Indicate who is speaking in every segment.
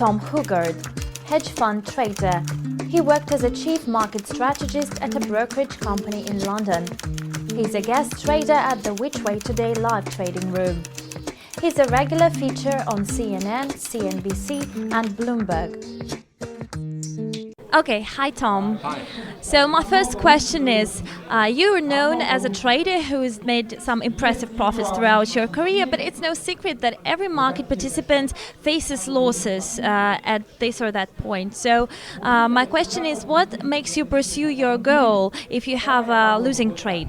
Speaker 1: Tom Hougaard, hedge fund trader. He worked as a chief market strategist at a brokerage company in London. He's a guest trader at the Which Way Today live trading room. He's a regular feature on CNN, CNBC and Bloomberg. Okay, hi Tom.
Speaker 2: Hi.
Speaker 1: So my first question is, you are known as a trader who's made some impressive profits throughout your career, but it's no secret that every market participant faces losses at this or that point. So my question is, what makes you pursue your goal if you have a losing trade?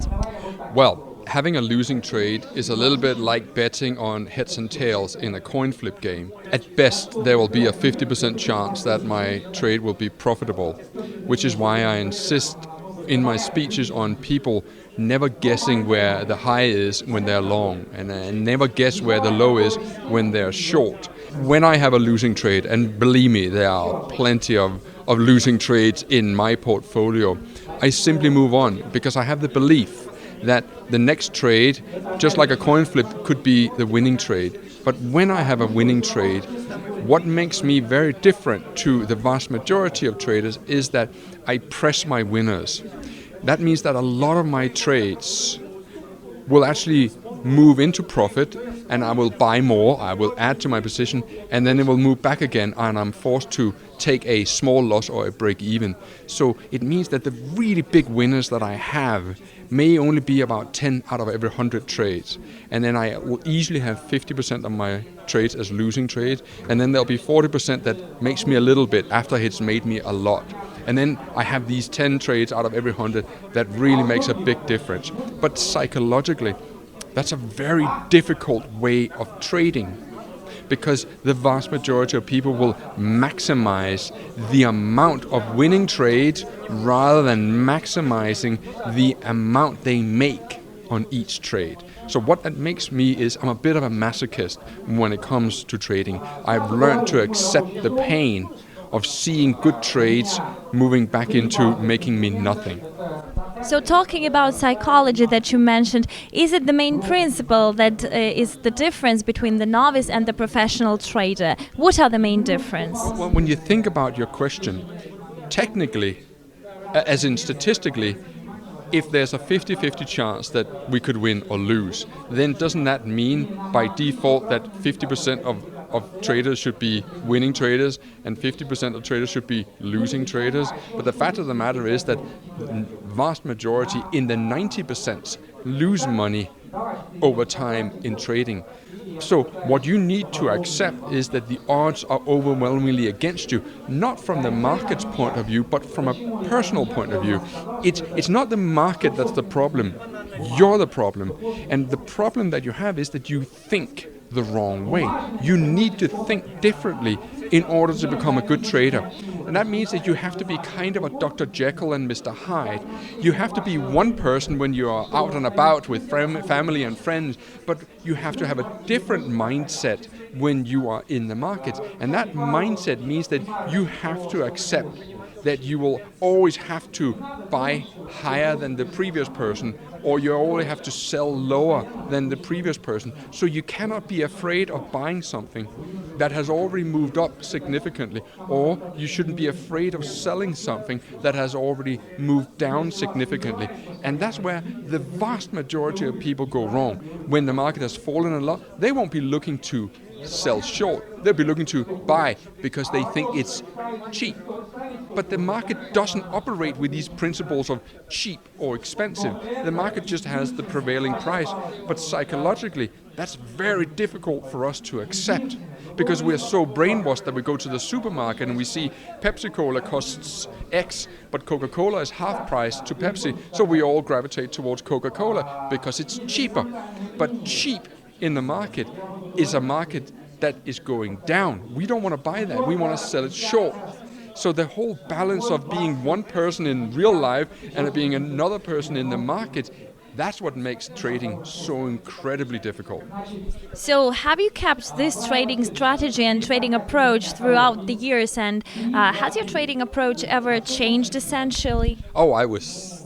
Speaker 2: Well, having a losing trade is a little bit like betting on heads and tails in a coin flip game. At best, there will be a 50% chance that my trade will be profitable, which is why I insist in my speeches on people never guessing where the high is when they're long, and never guess where the low is when they're short. When I have a losing trade, and believe me, there are plenty of losing trades in my portfolio, I simply move on because I have the belief that the next trade, just like a coin flip, could be the winning trade. But when I have a winning trade, what makes me very different to the vast majority of traders is that I press my winners. That means that a lot of my trades will actually move into profit, and I will buy more, I will add to my position, and then it will move back again, and I'm forced to take a small loss or a break even. So it means that the really big winners that I have may only be about 10 out of every 100 trades. And then I will easily have 50% of my trades as losing trades, and then there'll be 40% that makes me a little bit after it's made me a lot. And then I have these 10 trades out of every 100 that really makes a big difference. But psychologically, that's a very difficult way of trading, because the vast majority of people will maximize the amount of winning trades rather than maximizing the amount they make on each trade. So what that makes me is I'm a bit of a masochist when it comes to trading. I've learned to accept the pain of seeing good trades moving back into making me nothing.
Speaker 1: So talking about psychology that you mentioned, is it the main principle that is the difference between the novice and the professional trader? What are the main difference?
Speaker 2: Well, when you think about your question, technically, as in statistically, if there's a 50-50 chance that we could win or lose, then doesn't that mean by default that 50% of traders should be winning traders and 50% of traders should be losing traders? But the fact of the matter is that the vast majority in the 90% lose money over time in trading. So what you need to accept is that the odds are overwhelmingly against you, not from the market's point of view, but from a personal point of view. It's not the market that's the problem. You're the problem. And the problem that you have is that you think the wrong way. You need to think differently in order to become a good trader. And that means that you have to be kind of a Dr. Jekyll and Mr. Hyde. You have to be one person when you are out and about with family and friends, but you have to have a different mindset when you are in the market. And that mindset means that you have to accept that you will always have to buy higher than the previous person, or you always have to sell lower than the previous person. So you cannot be afraid of buying something that has already moved up significantly, or you shouldn't be afraid of selling something that has already moved down significantly. And that's where the vast majority of people go wrong. When the market has fallen a lot, they won't be looking to sell short. They'll be looking to buy because they think it's cheap. But the market doesn't operate with these principles of cheap or expensive. The market just has the prevailing price. But psychologically, that's very difficult for us to accept, because we're so brainwashed that we go to the supermarket and we see Pepsi-Cola costs X, but Coca-Cola is half price to Pepsi. So we all gravitate towards Coca-Cola because it's cheaper. But cheap in the market is a market that is going down. We don't want to buy that. We want to sell it short. So the whole balance of being one person in real life and being another person in the market, that's what makes trading so incredibly difficult.
Speaker 1: So have you kept this trading strategy and trading approach throughout the years, and has your trading approach ever changed essentially?
Speaker 2: Oh, I was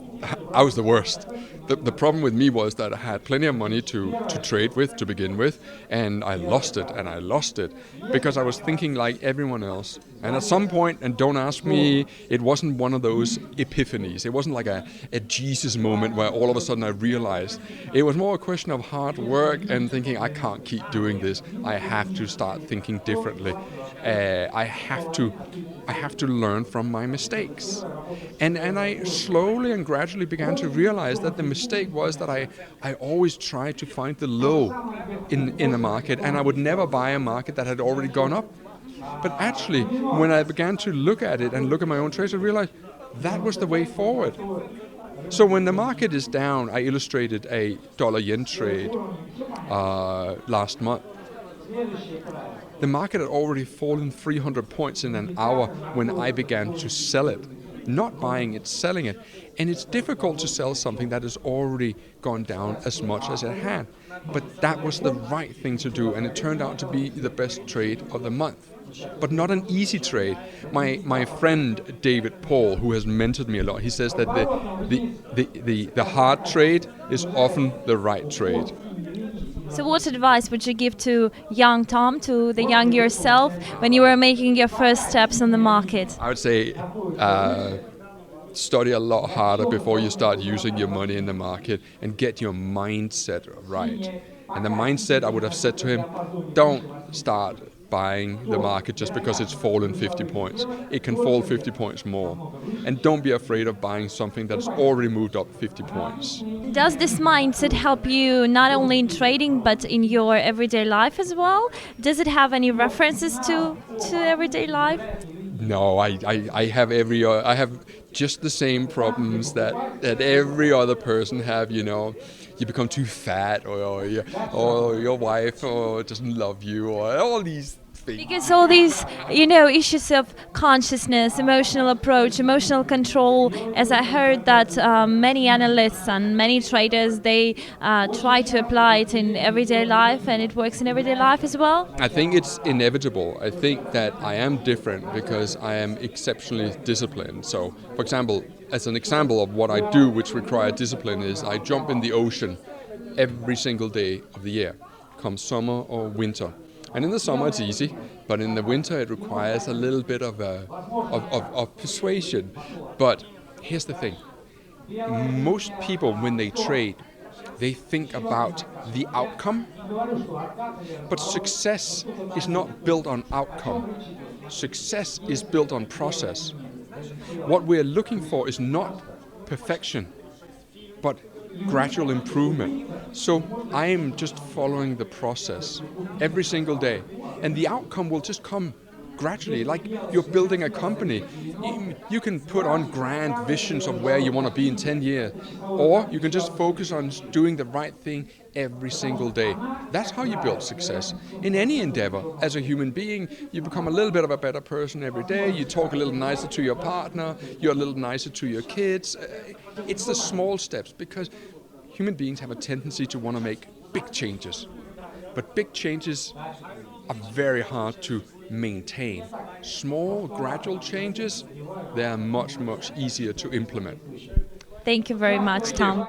Speaker 2: the worst. the problem with me was that I had plenty of money to trade with to begin with, and I lost it because I was thinking like everyone else. And at some point, and don't ask me, it wasn't one of those epiphanies. It wasn't like a Jesus moment where all of a sudden I realized. It was more a question of hard work and thinking, I can't keep doing this. I have to start thinking differently. I have to learn from my mistakes. And I slowly and gradually began to realize that the mistake was that I always tried to find the low in the market, and I would never buy a market that had already gone up. But actually, when I began to look at it and look at my own trades, I realized that was the way forward. So when the market is down, I illustrated a dollar-yen trade last month. The market had already fallen 300 points in an hour when I began to sell it. Not buying it, selling it. And it's difficult to sell something that has already gone down as much as it had. But that was the right thing to do, and it turned out to be the best trade of the month. But not an easy trade. My friend David Paul, who has mentored me a lot, he says that the hard trade is often the right trade.
Speaker 1: So what advice would you give to young Tom, to the young yourself, when you were making your first steps on the market?
Speaker 2: I would say study a lot harder before you start using your money in the market and get your mindset right. And the mindset, I would have said to him, don't start buying the market just because it's fallen 50 points. It can fall 50 points more. And don't be afraid of buying something that's already moved up 50 points.
Speaker 1: Does this mindset help you not only in trading but in your everyday life as well? Does it have any references to everyday life?
Speaker 2: No, I have just the same problems that every other person have, you know. You become too fat, or your wife doesn't love you, or all these things.
Speaker 1: Because all these, issues of consciousness, emotional approach, emotional control, as I heard that many analysts and many traders, they try to apply it in everyday life, and it works in everyday life as well?
Speaker 2: I think it's inevitable. I think that I am different because I am exceptionally disciplined. So, for example, as an example of what I do which require discipline is I jump in the ocean every single day of the year, come summer or winter. And in the summer it's easy, but in the winter it requires a little bit of persuasion. But here's the thing. Most people, when they trade, they think about the outcome. But success is not built on outcome. Success is built on process. What we're looking for is not perfection, but gradual improvement. So I am just following the process every single day, and the outcome will just come gradually, like you're building a company. You can put on grand visions of where you want to be in 10 years, or you can just focus on doing the right thing every single day. That's how you build success. In any endeavor, as a human being, you become a little bit of a better person every day. You talk a little nicer to your partner, you're a little nicer to your kids. It's the small steps, because human beings have a tendency to want to make big changes. But big changes are very hard to maintain. Small, gradual changes, they are much, much easier to implement.
Speaker 1: Thank you very much, Tom.